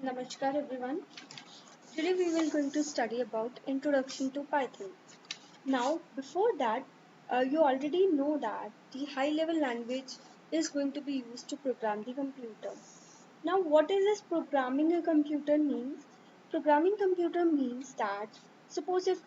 Namaskar everyone. Today we will going to study about Introduction to Python. Now before that, you already know that the high level language is going to be used to program the computer. Now what is this programming a computer means? Programming computer means that suppose if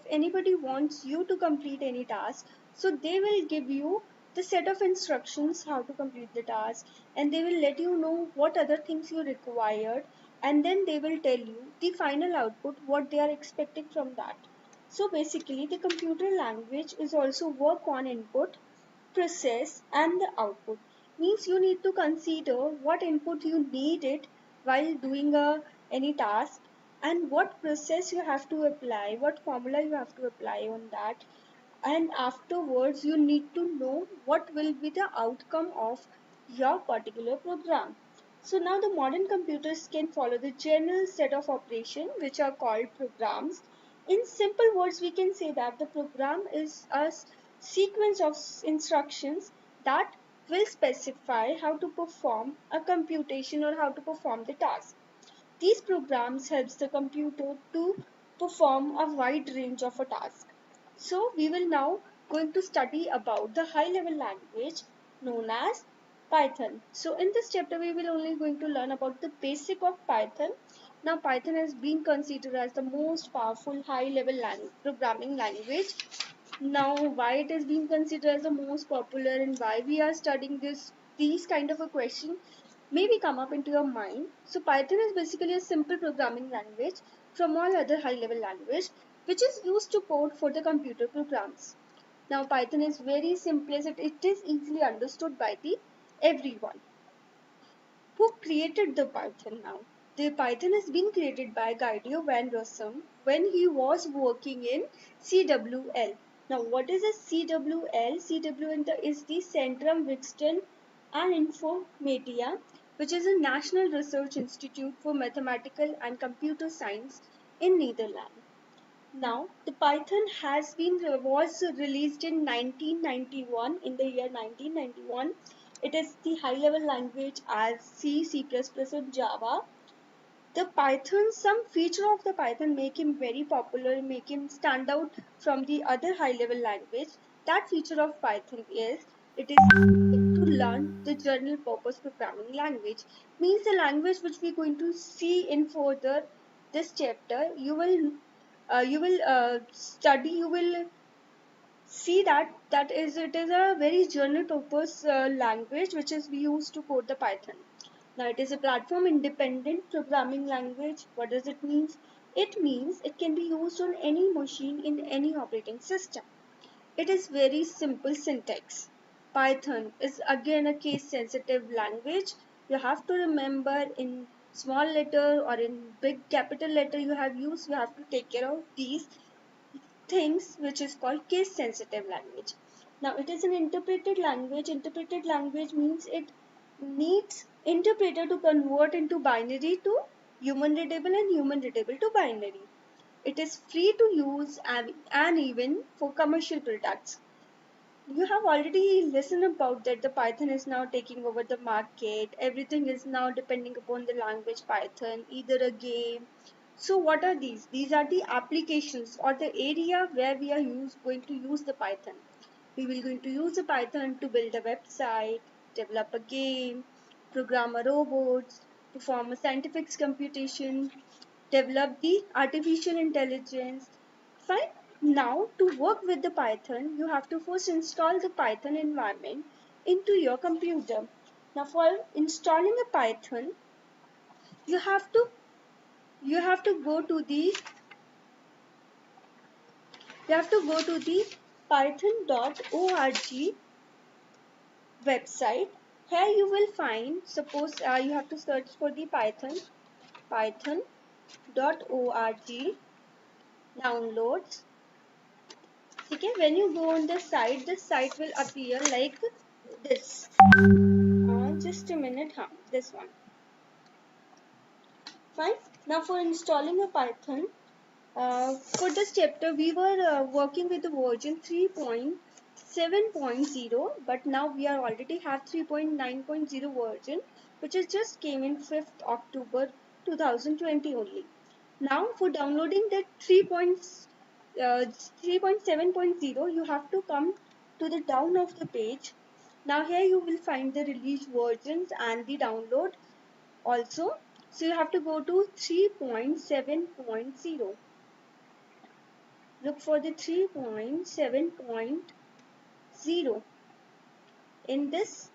anybody wants you to complete any task, so they will give you the set of instructions how to complete the task, and they will let you know what other things you required, and then they will tell you the final output what they are expecting from that. So basically the computer language is also work on input, process and the output. Means you need to consider what input you need it while doing any task, and what process you have to apply, what formula you have to apply on that, and afterwards you need to know what will be the outcome of your particular program. So now the modern computers can follow the general set of operation which are called programs. In simple words, we can say that the program is a sequence of instructions that will specify how to perform a computation or how to perform the task. These programs helps the computer to perform a wide range of a task. So we will now going to study about the high level language known as Python. So in this chapter we will only going to learn about the basic of Python. Now Python has been considered as the most powerful high level programming language. Now why it is being considered as the most popular and why we are studying these kind of a question maybe come up into your mind. So Python is basically a simple programming language from all other high level language which is used to code for the computer programs. Now Python is very simplistic, it is easily understood by the everyone. Who created the Python now? The Python has been created by Guido van Rossum when he was working in CWL. Now what is a CWL? CWL is the Centrum Wixton and Informatia, which is a national research institute for mathematical and computer science in Netherlands. Now, the Python was released in 1991. In the year 1991, it is the high-level language as C, C++, and Java. The Python, some feature of the Python make him very popular, make him stand out from the other high-level language. That feature of Python is it is to learn the general purpose programming language. Means the language which we are going to see in further this chapter. You will study. You will see that is it is a very general purpose language which is we use to code the Python. Now it is a platform independent programming language. What does it mean? It means it can be used on any machine in any operating system. It is very simple syntax. Python is again a case sensitive language. You have to remember in small letter or in big capital letter you have to take care of these things which is called case sensitive language. Now it is an interpreted language. Interpreted language means it needs interpreter to convert into binary to human readable and human readable to binary. It is free to use and even for commercial products. You have already listened about that the Python is now taking over the market. Everything is now depending upon the language Python, either a game. So what are these? These are the applications or the area where we are going to use the Python. We will going to use the Python to build a website, develop a game, program a robot, perform a scientific computation, develop the artificial intelligence. Fine. Now to work with the Python, you have to first install the Python environment into your computer. Now for installing a Python, you have to you have to go to the you have to go to the python.org website. Here you will find, suppose you have to search for the python.org downloads. Okay, when you go on the site will appear like this. Just a minute, this one. Fine. Now for installing a Python, for this chapter we were working with the version 3.7.0, but now we are already have 3.9.0 version. which is just came in 5th October 2020 only. Now for downloading the 3.7.0, you have to come to the down of the page. Now here you will find the release versions and the download also. So you have to go to 3.7.0. Look for the 3.7.0. In this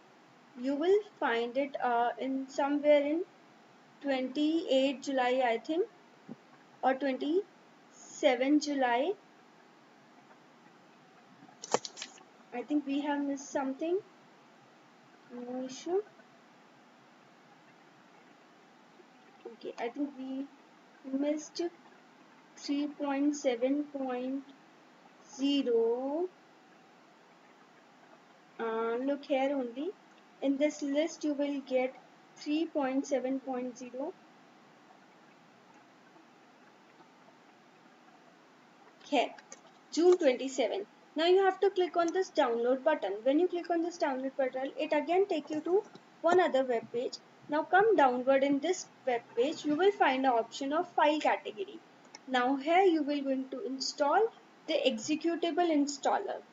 you will find it in somewhere in 28 July, I think, or 27 July. I think we have missed something. No issue. Okay, I think we missed 3.7.0. Look here only. In this list, you will get 3.7.0. Here, June 27. Now you have to click on this download button. When you click on this download button, it again take you to one other web page. Now come downward in this web page, you will find an option of file category. Now here you will going to install the executable installer.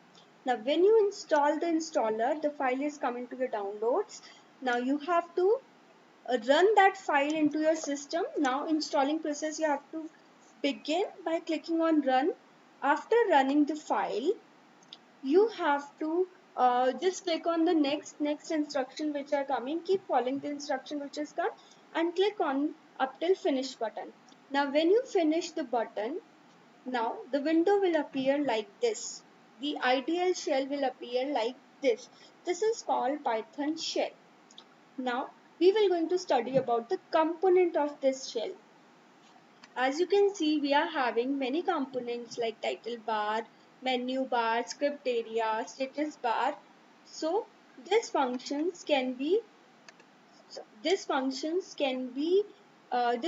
Now when you install the installer, the file is coming to your downloads. Now you have to run that file into your system. Now installing process you have to begin by clicking on run. After running the file, you have to just click on the next instruction which are coming. Keep following the instruction which is come and click on up till finish button. Now when you finish the button, now the window will appear like this. The ideal shell will appear like this. This is called Python shell. Now we will going to study about the component of this shell. As you can see, we are having many components like title bar, menu bar, script area, status bar. So these functions can be these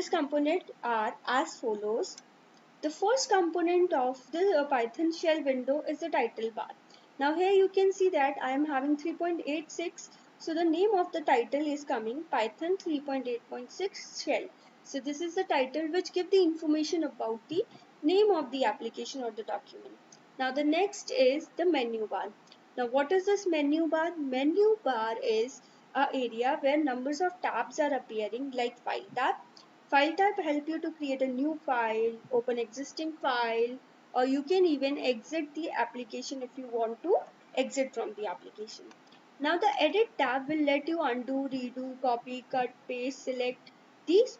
component are as follows. The first component of the Python shell window is the title bar. Now here you can see that I am having 3.86. So the name of the title is coming Python 3.8.6 shell. So this is the title which gives the information about the name of the application or the document. Now the next is the menu bar. Now what is this menu bar? Menu bar is an area where numbers of tabs are appearing like file tab. File tab help you to create a new file, open existing file, or you can even exit the application if you want to exit from the application. Now the edit tab will let you undo, redo, copy, cut, paste, select. These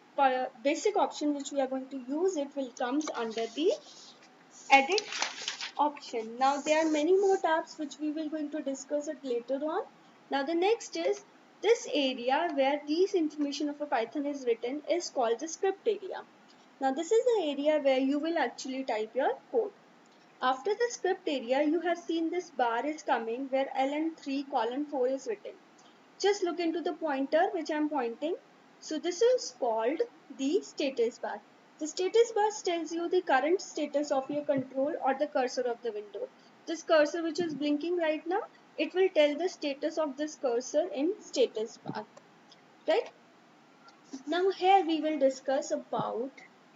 basic option which we are going to use, it will comes under the edit option. Now there are many more tabs which we will going to discuss it later on. Now the next is this area where these information of a Python is written is called the script area. Now this is the area where you will actually type your code. After the script area, you have seen this bar is coming where ln3:4 is written. Just look into the pointer which I am pointing. So this is called the status bar. The status bar tells you the current status of your control or the cursor of the window. This cursor which is blinking right now, it will tell the status of this cursor in status bar. Right? Now here we will discuss about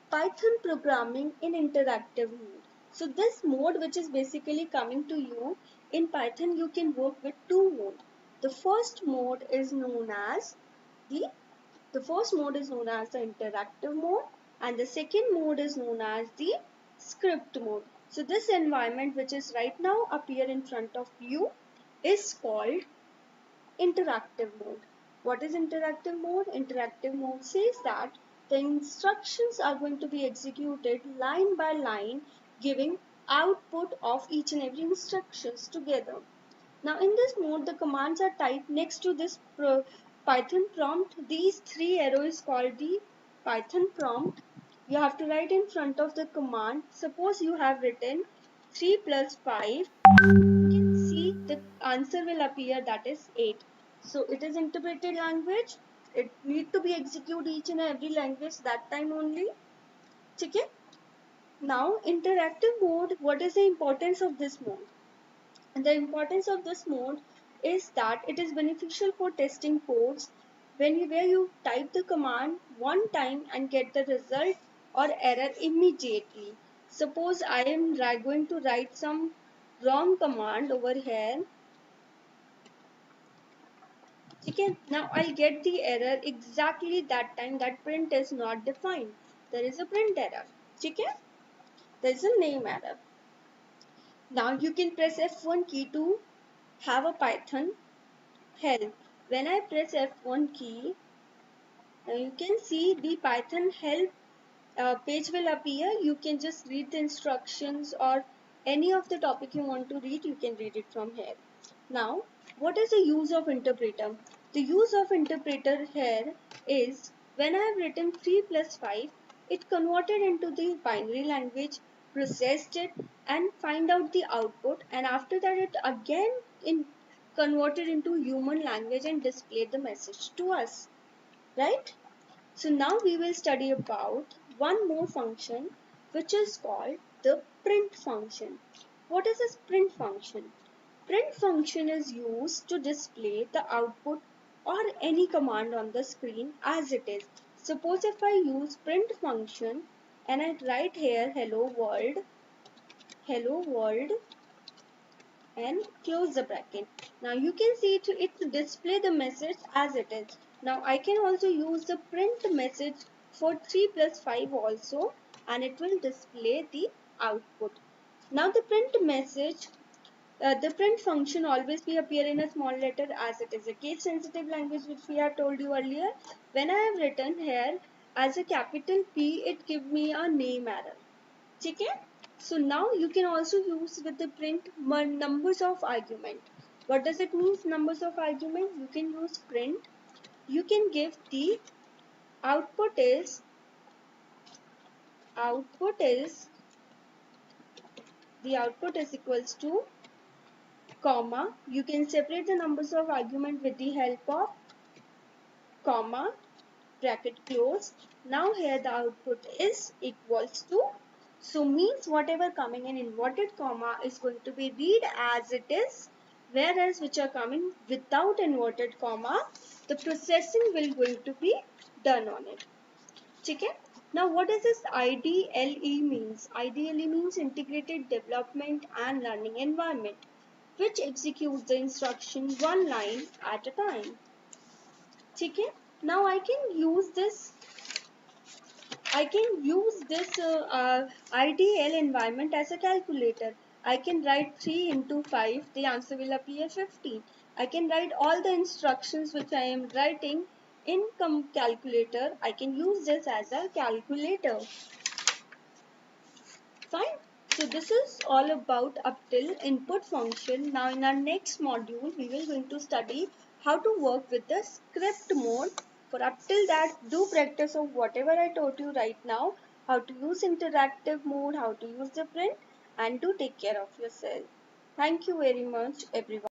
Python programming in interactive mode. So this mode which is basically coming to you in Python, you can work with two modes. The first mode is known as the interactive mode, and the second mode is known as the script mode. So this environment which is right now appear in front of you is called interactive mode. What is interactive mode? Interactive mode says that the instructions are going to be executed line by line, giving output of each and every instructions together. Now in this mode, the commands are typed next to this Python prompt. These three arrows called the Python prompt. You have to write in front of the command. Suppose you have written 3 plus 5. You can see the answer will appear, that is 8. So it is interpreted language. It need to be executed each and every language that time only. Okay? Now interactive mode, what is the importance of this mode? And the importance of this mode is that it is beneficial for testing codes where you type the command one time and get the result or error immediately. Suppose I am going to write some wrong command over here. Okay, now I'll get the error exactly that time that print is not defined. There is a print error. Okay, there is a name error. Now you can press F1 key to have a Python help. When I press F1 key, you can see the Python help page will appear. You can just read the instructions or any of the topic you want to read, you can read it from here. Now, what is the use of interpreter? The use of interpreter here is when I have written 3 plus 5, it converted into the binary language, processed it and find out the output, and after that it again converted into human language and displayed the message to us, right? So now we will study about one more function which is called the print function. What is this print function? Print function is used to display the output or any command on the screen as it is. Suppose if I use print function and I write here hello world and close the bracket. Now you can see it display the message as it is. Now I can also use the print message for 3 plus 5 also, and it will display the output. Now the print function always be appear in a small letter as it is a case sensitive language, which we have told you earlier. When I have written here as a capital P, it give me a name error. Okay? So now you can also use with the print numbers of argument. What does it mean, numbers of argument? You can use print. You can give the output is equals to comma. You can separate the numbers of argument with the help of comma, bracket close. Now here the output is equals to, so means whatever coming in inverted comma is going to be read as it is, whereas which are coming without inverted comma, the processing will going to be done on it. Okay? Now what does this IDLE means? IDLE means integrated development and learning environment, which executes the instruction one line at a time. Okay? Now I can use this IDL environment as a calculator. I can write 3 into 5, the answer will appear 15. I can write all the instructions which I am writing in calculator. I can use this as a calculator. Fine. So this is all about up till input function. Now in our next module, we will going to study how to work with the script mode. For up till that, do practice of whatever I taught you right now, how to use interactive mode, how to use the print, and do take care of yourself. Thank you very much, everyone.